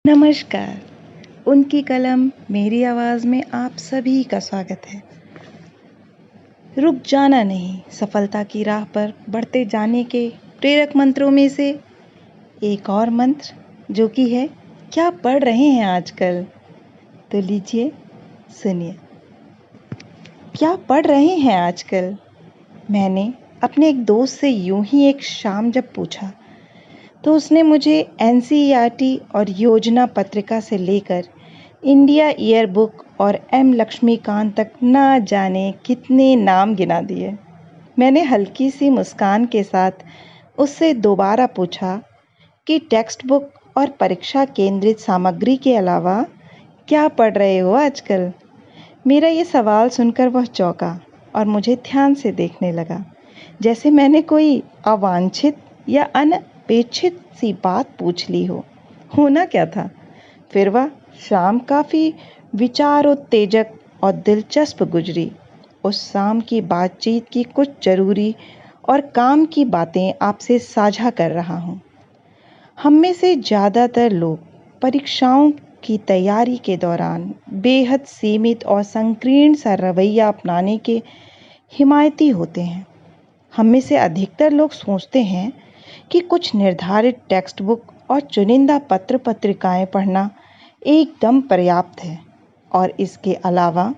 नमस्कार। उनकी कलम मेरी आवाज़ में आप सभी का स्वागत है। रुक जाना नहीं, सफलता की राह पर बढ़ते जाने के प्रेरक मंत्रों में से एक और मंत्र जो कि है, क्या पढ़ रहे हैं आजकल? तो लीजिए सुनिए। क्या पढ़ रहे हैं आजकल? मैंने अपने एक दोस्त से यूं ही एक शाम जब पूछा तो उसने मुझे एनसीईआरटी और योजना पत्रिका से लेकर इंडिया ईयर बुक और एम लक्ष्मीकांत तक ना जाने कितने नाम गिना दिए। मैंने हल्की सी मुस्कान के साथ उससे दोबारा पूछा कि टेक्स्ट बुक और परीक्षा केंद्रित सामग्री के अलावा क्या पढ़ रहे हो आजकल? मेरा ये सवाल सुनकर वह चौंका और मुझे ध्यान से देखने लगा, जैसे मैंने कोई अवांछित या अनपेक्षित सी बात पूछ ली हो। होना क्या था? फिर वह शाम काफ़ी विचारोत्तेजक और दिलचस्प गुजरी। उस शाम की बातचीत की कुछ ज़रूरी और काम की बातें आपसे साझा कर रहा हूँ। हम में से ज़्यादातर लोग परीक्षाओं की तैयारी के दौरान बेहद सीमित और संकीर्ण सा रवैया अपनाने के हिमायती होते हैं। हम में से अधिकतर लोग सोचते हैं कि कुछ निर्धारित टेक्स्ट बुक और चुनिंदा पत्र पत्रिकाएं पढ़ना एकदम पर्याप्त है, और इसके अलावा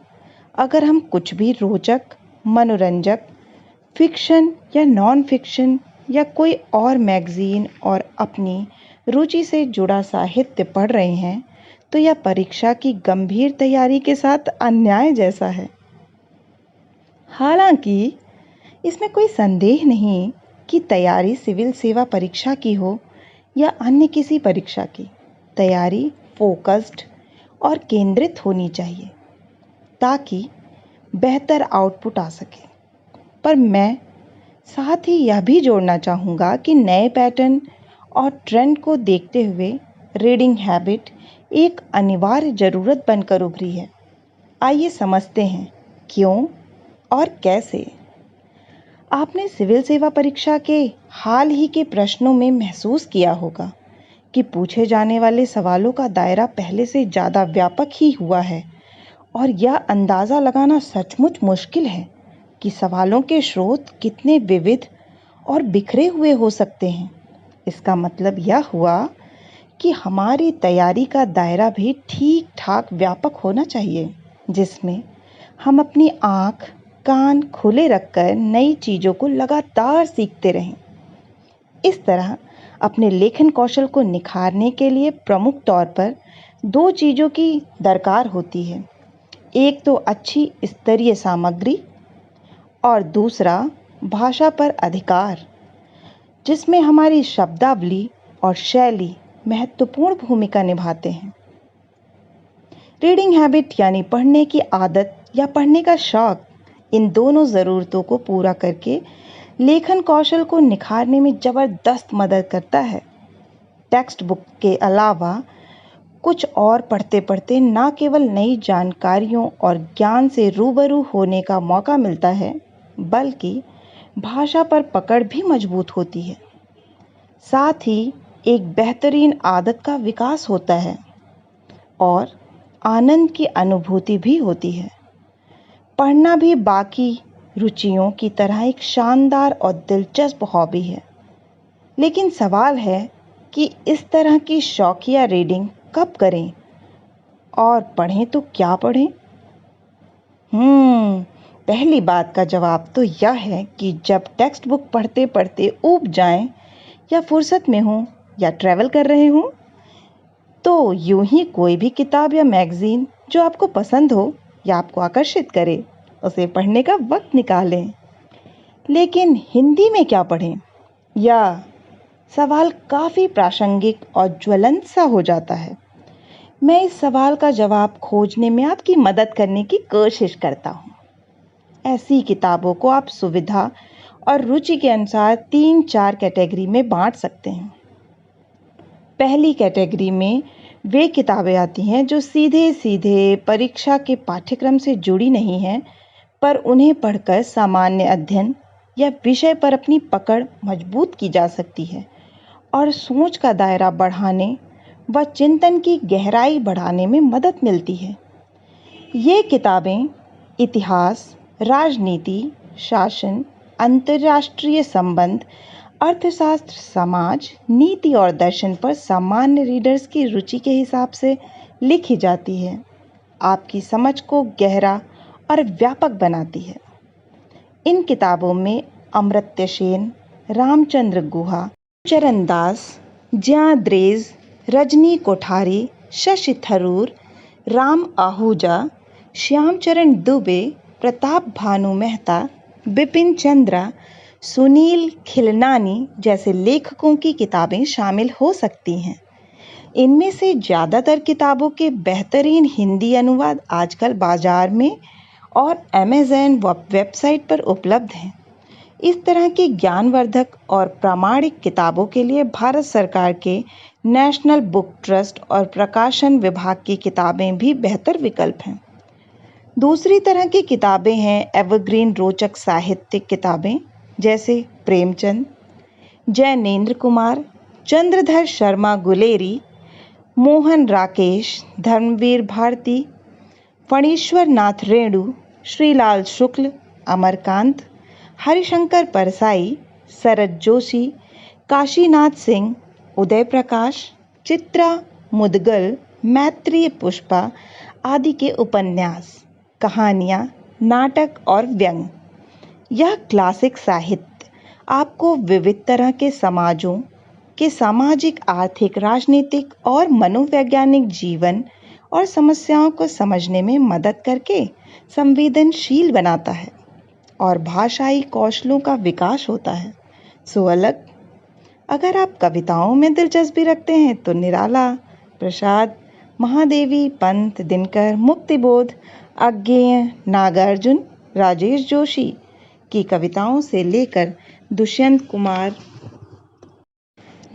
अगर हम कुछ भी रोचक, मनोरंजक, फिक्शन या नॉन फिक्शन या कोई और मैगज़ीन और अपनी रुचि से जुड़ा साहित्य पढ़ रहे हैं तो यह परीक्षा की गंभीर तैयारी के साथ अन्याय जैसा है। हालांकि इसमें कोई संदेह नहीं कि तैयारी सिविल सेवा परीक्षा की हो या अन्य किसी परीक्षा की, तैयारी फोकस्ड और केंद्रित होनी चाहिए ताकि बेहतर आउटपुट आ सके। पर मैं साथ ही यह भी जोड़ना चाहूँगा कि नए पैटर्न और ट्रेंड को देखते हुए रीडिंग हैबिट एक अनिवार्य ज़रूरत बनकर उभरी है। आइए समझते हैं क्यों और कैसे। आपने सिविल सेवा परीक्षा के हाल ही के प्रश्नों में महसूस किया होगा कि पूछे जाने वाले सवालों का दायरा पहले से ज़्यादा व्यापक ही हुआ है, और यह अंदाज़ा लगाना सचमुच मुश्किल है कि सवालों के स्रोत कितने विविध और बिखरे हुए हो सकते हैं। इसका मतलब यह हुआ कि हमारी तैयारी का दायरा भी ठीक ठाक व्यापक होना चाहिए, जिसमें हम अपनी आँख कान खुले रखकर नई चीज़ों को लगातार सीखते रहें। इस तरह अपने लेखन कौशल को निखारने के लिए प्रमुख तौर पर दो चीज़ों की दरकार होती है। एक तो अच्छी स्तरीय सामग्री और दूसरा भाषा पर अधिकार, जिसमें हमारी शब्दावली और शैली महत्वपूर्ण भूमिका निभाते हैं। रीडिंग हैबिट यानी पढ़ने की आदत या पढ़ने का शौक, इन दोनों ज़रूरतों को पूरा करके लेखन कौशल को निखारने में ज़बरदस्त मदद करता है। टेक्स्ट बुक के अलावा कुछ और पढ़ते पढ़ते न केवल नई जानकारियों और ज्ञान से रूबरू होने का मौका मिलता है, बल्कि भाषा पर पकड़ भी मजबूत होती है। साथ ही एक बेहतरीन आदत का विकास होता है और आनंद की अनुभूति भी होती है। पढ़ना भी बाकी रुचियों की तरह एक शानदार और दिलचस्प हॉबी है, लेकिन सवाल है कि इस तरह की शौकिया रीडिंग कब करें और पढ़ें तो क्या पढ़ें? पहली बात का जवाब तो यह है कि जब टेक्स्ट बुक पढ़ते पढ़ते ऊब जाएं, या फुर्सत में हो या ट्रैवल कर रहे हों, तो यूं ही कोई भी किताब या मैगज़ीन जो आपको पसंद हो या आपको आकर्षित करे, उसे पढ़ने का वक्त निकालें। लेकिन हिंदी में क्या पढ़ें? या सवाल काफ़ी प्रासंगिक और ज्वलंत सा हो जाता है। मैं इस सवाल का जवाब खोजने में आपकी मदद करने की कोशिश करता हूँ। ऐसी किताबों को आप सुविधा और रुचि के अनुसार 3-4 कैटेगरी में बांट सकते हैं। पहली कैटेगरी में वे किताबें आती हैं जो सीधे सीधे परीक्षा के पाठ्यक्रम से जुड़ी नहीं हैं, पर उन्हें पढ़कर सामान्य अध्ययन या विषय पर अपनी पकड़ मजबूत की जा सकती है और सोच का दायरा बढ़ाने व चिंतन की गहराई बढ़ाने में मदद मिलती है। ये किताबें इतिहास, राजनीति, शासन, अंतर्राष्ट्रीय संबंध, अर्थशास्त्र, समाज, नीति और दर्शन पर सामान्य रीडर्स की रुचि के हिसाब से लिखी जाती है। आपकी समझ को गहरा और व्यापक बनाती है। इन किताबों में अमर्त्य सेन, रामचंद्र गुहा, चरण दास, ज्ञा द्रेज, रजनी कोठारी, शशि थरूर, राम आहूजा, श्यामचरण दुबे, प्रताप भानु मेहता, बिपिन चंद्रा, सुनील खिलनानी जैसे लेखकों की किताबें शामिल हो सकती हैं। इनमें से ज़्यादातर किताबों के बेहतरीन हिंदी अनुवाद आजकल बाजार में और अमेज़न वेबसाइट पर उपलब्ध हैं। इस तरह की ज्ञानवर्धक और प्रामाणिक किताबों के लिए भारत सरकार के नेशनल बुक ट्रस्ट और प्रकाशन विभाग की किताबें भी बेहतर विकल्प हैं। दूसरी तरह की किताबें हैं एवरग्रीन रोचक साहित्यिक किताबें, जैसे प्रेमचंद, जैनेन्द्र कुमार, चंद्रधर शर्मा गुलेरी, मोहन राकेश, धर्मवीर भारती, फणीश्वर नाथ रेणु, श्रीलाल शुक्ल, अमरकांत, हरिशंकर परसाई, शरद जोशी, काशीनाथ सिंह, उदय प्रकाश, चित्रा मुदगल, मैत्रेय पुष्पा आदि के उपन्यास, कहानियाँ, नाटक और व्यंग। यह क्लासिक साहित्य आपको विविध तरह के समाजों के सामाजिक, आर्थिक, राजनीतिक और मनोवैज्ञानिक जीवन और समस्याओं को समझने में मदद करके संवेदनशील बनाता है और भाषाई कौशलों का विकास होता है। सो अलग। अगर आप कविताओं में दिलचस्पी रखते हैं तो निराला, प्रसाद, महादेवी, पंत, दिनकर, मुक्तिबोध, अज्ञेय, नागार्जुन, राजेश जोशी की कविताओं से लेकर दुष्यंत कुमार,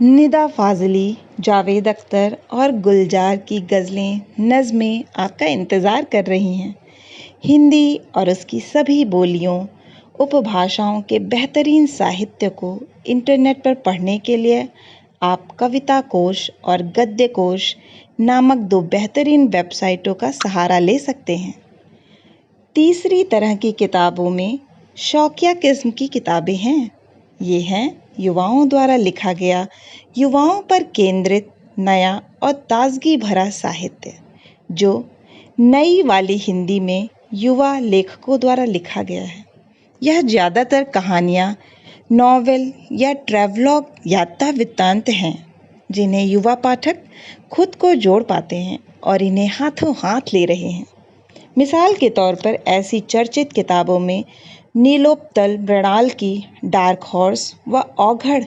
निदा फाजली, जावेद अख्तर और गुलजार की गज़लें, नज़में आपका इंतज़ार कर रही हैं। हिंदी और उसकी सभी बोलियों, उपभाषाओं के बेहतरीन साहित्य को इंटरनेट पर पढ़ने के लिए आप कविता कोश और गद्य कोश नामक 2 बेहतरीन वेबसाइटों का सहारा ले सकते हैं। तीसरी तरह की किताबों में शौकिया किस्म की किताबें हैं। ये हैं युवाओं द्वारा लिखा गया, युवाओं पर केंद्रित, नया और ताजगी भरा साहित्य, जो नई वाली हिंदी में युवा लेखकों द्वारा लिखा गया है। यह ज़्यादातर कहानियाँ, नॉवेल या ट्रैवलॉग यात्रा वृत्तांत हैं, जिन्हें युवा पाठक खुद को जोड़ पाते हैं और इन्हें हाथों हाथ ले रहे हैं। मिसाल के तौर पर ऐसी चर्चित किताबों में नीलोत्पल मृणाल की डार्क हॉर्स व औघड़,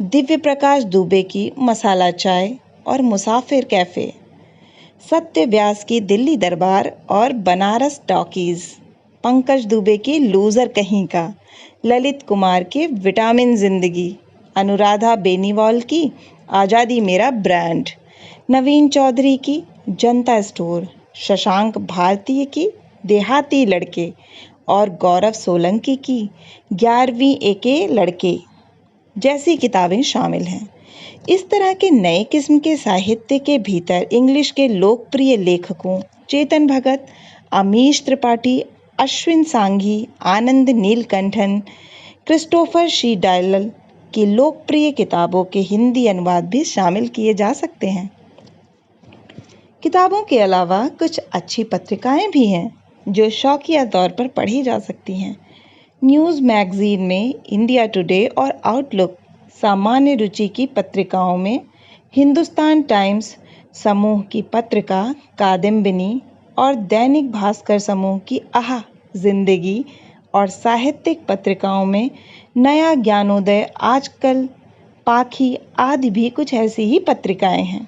दिव्य प्रकाश दुबे की मसाला चाय और मुसाफिर कैफ़े, सत्य व्यास की दिल्ली दरबार और बनारस टॉकीज, पंकज दुबे की लूज़र कहीं का, ललित कुमार के विटामिन जिंदगी, अनुराधा बेनीवाल की आज़ादी मेरा ब्रांड, नवीन चौधरी की जनता स्टोर, शशांक भारतीय की देहाती लड़के और गौरव सोलंकी की 11वीं एके लड़के जैसी किताबें शामिल हैं। इस तरह के नए किस्म के साहित्य के भीतर इंग्लिश के लोकप्रिय लेखकों चेतन भगत, अमीश त्रिपाठी, अश्विन सांघी, आनंद नीलकंठन, क्रिस्टोफर शी डायलल की लोकप्रिय किताबों के हिंदी अनुवाद भी शामिल किए जा सकते हैं। किताबों के अलावा कुछ अच्छी पत्रिकाएं भी हैं जो शौकिया तौर पर पढ़ी जा सकती हैं। न्यूज़ मैगज़ीन में इंडिया टुडे और आउटलुक, सामान्य रुचि की पत्रिकाओं में हिंदुस्तान टाइम्स समूह की पत्रिका कादम्बिनी और दैनिक भास्कर समूह की आह जिंदगी और साहित्यिक पत्रिकाओं में नया ज्ञानोदय, आजकल, पाखी आदि भी कुछ ऐसी ही पत्रिकाएं हैं।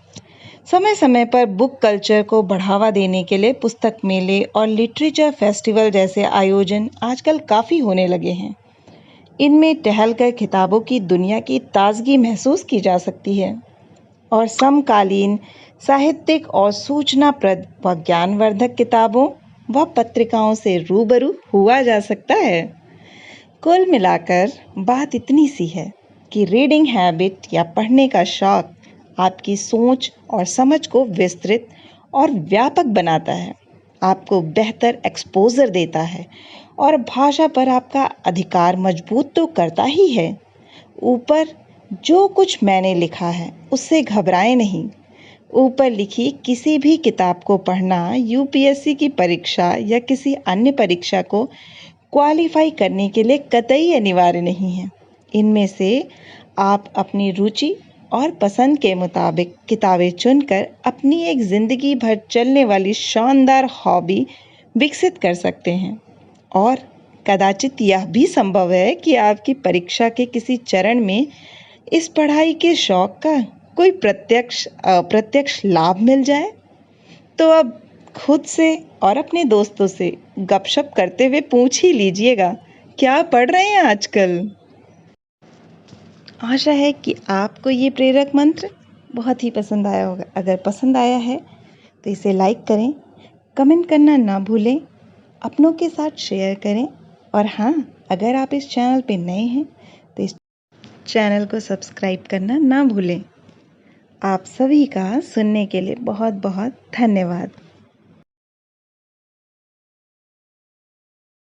समय समय पर बुक कल्चर को बढ़ावा देने के लिए पुस्तक मेले और लिटरेचर फेस्टिवल जैसे आयोजन आजकल काफ़ी होने लगे हैं। इनमें टहलकर किताबों की दुनिया की ताजगी महसूस की जा सकती है और समकालीन साहित्यिक और सूचनाप्रद व ज्ञानवर्धक किताबों व पत्रिकाओं से रूबरू हुआ जा सकता है। कुल मिलाकर बात इतनी सी है कि रीडिंग हैबिट या पढ़ने का शौक आपकी सोच और समझ को विस्तृत और व्यापक बनाता है, आपको बेहतर एक्सपोजर देता है और भाषा पर आपका अधिकार मजबूत तो करता ही है। ऊपर जो कुछ मैंने लिखा है उससे घबराएं नहीं। ऊपर लिखी किसी भी किताब को पढ़ना यूपीएससी की परीक्षा या किसी अन्य परीक्षा को क्वालिफाई करने के लिए कतई अनिवार्य नहीं है। इनमें से आप अपनी रुचि और पसंद के मुताबिक किताबें चुनकर अपनी एक ज़िंदगी भर चलने वाली शानदार हॉबी विकसित कर सकते हैं। और कदाचित यह भी संभव है कि आपकी परीक्षा के किसी चरण में इस पढ़ाई के शौक का कोई प्रत्यक्ष अप्रत्यक्ष लाभ मिल जाए। तो अब खुद से और अपने दोस्तों से गपशप करते हुए पूछ ही लीजिएगा, क्या पढ़ रहे हैं आजकल? आशा है कि आपको ये प्रेरक मंत्र बहुत ही पसंद आया होगा। अगर पसंद आया है तो इसे लाइक करें, कमेंट करना ना भूलें, अपनों के साथ शेयर करें और हाँ, अगर आप इस चैनल पे नए हैं तो इस चैनल को सब्सक्राइब करना ना भूलें। आप सभी का सुनने के लिए बहुत बहुत धन्यवाद।